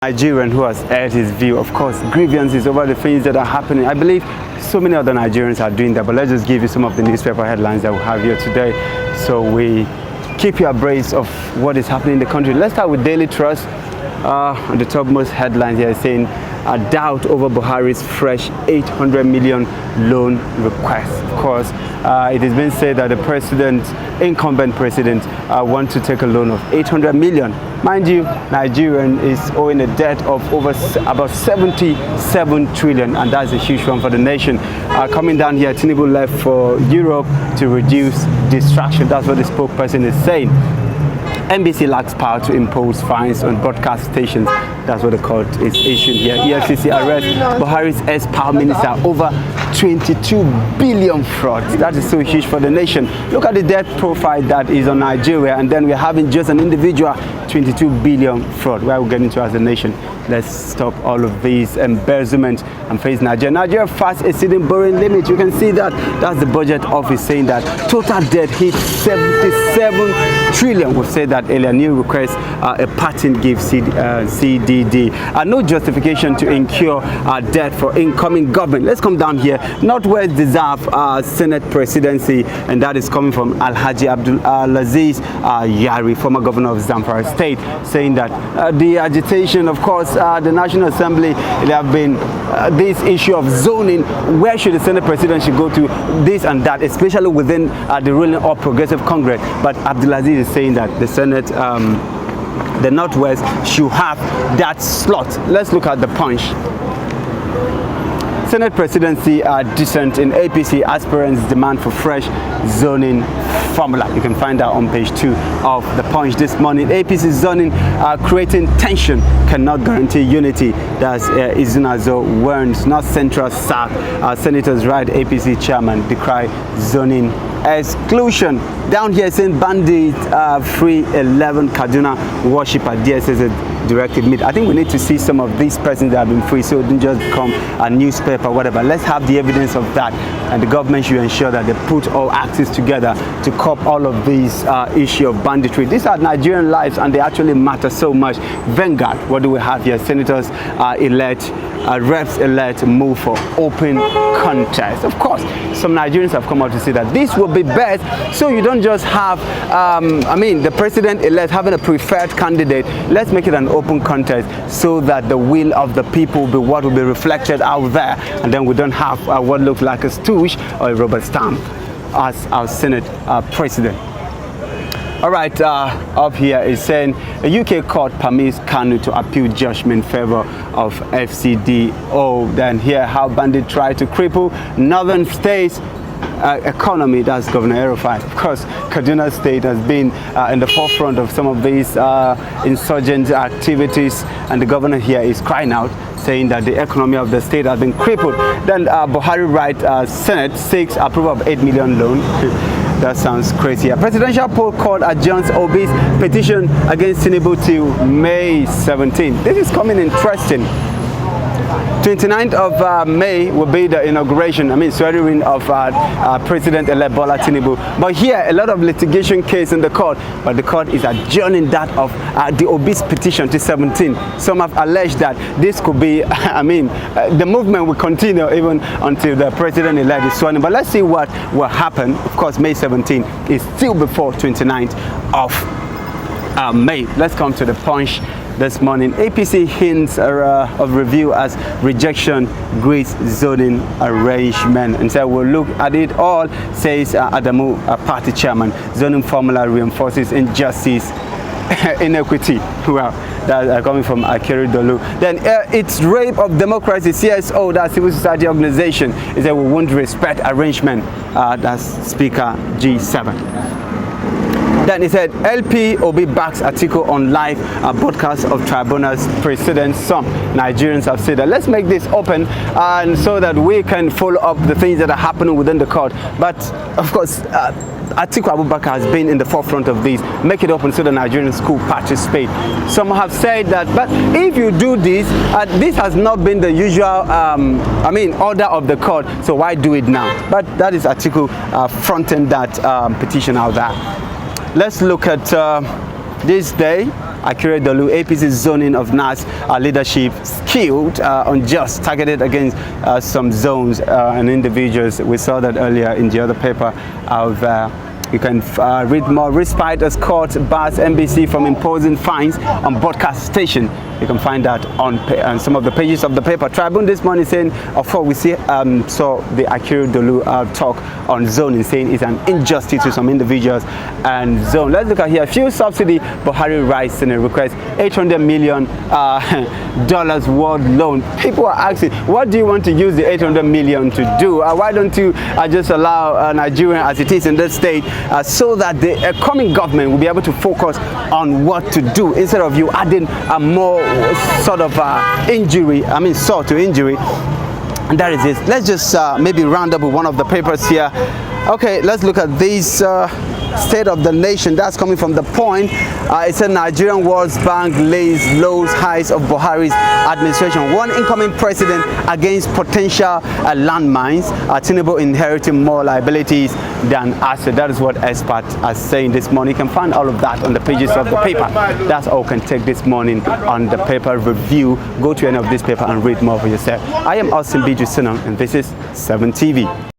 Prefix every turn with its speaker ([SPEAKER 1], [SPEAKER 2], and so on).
[SPEAKER 1] Nigerian who has aired his view, of course, grievances over the things that are happening. I believe so many other Nigerians are doing that, but let's just give you some of the newspaper headlines that we have here today, so we keep you abreast of what is happening in the country. Let's start with Daily Trust. On the topmost headline here saying a doubt over Buhari's fresh 800 million loan request. Of course, it has been said that the incumbent president, wants to take a loan of 800 million. Mind you, Nigerian is owing a debt of about 77 trillion, and that's a huge one for the nation. Coming down here, Tinubu left for Europe to reduce distraction. That's what the spokesperson is saying. NBC lacks power to impose fines on broadcast stations. That's what the court is issuing here. EFCC arrests Buhari's ex-power minister over 22 billion fraud. That is so huge for the nation. Look at the debt profile that is on Nigeria, and then we're having just an individual 22 billion fraud. Where are we getting to as a nation? Let's stop all of these embezzlement and face Nigeria. Nigeria fast exceeding borrowing limit. You can see that. That's the budget office saying that total debt hit 77 trillion. We've said that earlier. New request a patent gift CDD. No justification to incur debt for incoming government. Let's come down here. Northwest deserve Senate presidency, and that is coming from Alhaji Abdulaziz Yari, former governor of Zamfara State, saying that the agitation, of course, the National Assembly, there have been this issue of zoning. Where should the Senate president should go to, this and that, especially within the ruling All Progressive Congress. But Abdulaziz is saying that the Senate, the Northwest, should have that slot. Let's look at the Punch. Senate presidency dissent in APC aspirants demand for fresh zoning formula. You can find that on page 2 of the Punch this morning. APC zoning creating tension, cannot guarantee unity. That's Izunazo warns North Central South. Senators right, APC chairman decry zoning exclusion. Down here saying bandit free 11 Kaduna worshipper. DSS directed meet. I think we need to see some of these persons that have been free, so it didn't just become a newspaper, whatever. Let's have the evidence of that, and the government should ensure that they put all axes together to curb all of these issue of banditry. These are Nigerian lives, and they actually matter so much. Vanguard, what do we have here? Senators elect, reps elect move for open contest. Of course, some Nigerians have come out to say that this will be best, so you don't just have, the president elect having a preferred candidate. Let's make it an open contest so that the will of the people will be what will be reflected out there, and then we don't have what looks like a stooge or a rubber stamp as our Senate president. All right, up here is saying a UK court permits Kanu to appeal judgment in favor of FCDO. Then here, how bandit try to cripple northern states economy. That's Governor Erufai. Of course, Kaduna State has been in the forefront of some of these insurgent activities, and the governor here is crying out, saying that the economy of the state has been crippled. Then Buhari right, Senate seeks approval of 8 million loan. That sounds crazy. A presidential poll called adjourns Obi's petition against Tinubu till May 17. This is coming interesting. 29th of May will be the inauguration, swearing of President-elect Bola Tinubu. But here, a lot of litigation case in the court, but the court is adjourning that of the Obi's petition to 17. Some have alleged that this could be, the movement will continue even until the president-elect is sworn in. But let's see what will happen. Of course, May 17 is still before 29th of May. Let's come to the Punch this morning. APC hints of review as rejection greets zoning arrangement, and so we'll look at it all, says Adamu, party chairman. Zoning formula reinforces injustice, inequity. Well, that's coming from Akeri Dolu. Then it's rape of democracy. CSO, that civil society organization, is that we won't respect arrangement. That's Speaker G7. Then he said, LP Obi backs article on live broadcast of tribunal's precedent. Some Nigerians have said that let's make this open, and so that we can follow up the things that are happening within the court. But of course, Atiku Abubakar has been in the forefront of this. Make it open so the Nigerians could participate. Some have said that, but if you do this, this has not been the usual, order of the court, so why do it now? But that is Atiku fronting that petition out there. Let's look at this day. Akure Dolu, APC zoning of NAS leadership skewed, unjust, targeted against some zones and individuals. We saw that earlier in the other paper of you can read more. Respite as court bars NBC from imposing fines on broadcast station. You can find that on some of the pages of the paper. Tribune this morning saying, of course, we saw the Akure Dolu talk on zoning, saying it's an injustice to some individuals and zone. Let's look at here. Fuel subsidy, Buhari writes in a request, $800 million worth loan. People are asking, what do you want to use the $800 million to do? Why don't you just allow Nigeria as it is in this state, so that the coming government will be able to focus on what to do, instead of you adding more sort of insult to injury. And that is it. Let's just maybe round up with one of the papers here. Okay, let's look at this State of the Nation. That's coming from The Point. It said Nigerian World Bank lays lows highs of Buhari's administration. One incoming president against potential landmines. Tinubu inheriting more liabilities than assets. That is what experts are saying this morning. You can find all of that on the pages of the paper. That's all you can take this morning on the paper review. Go to any of this paper and read more for yourself. I am Austin B. Jusino, and this is 7TV.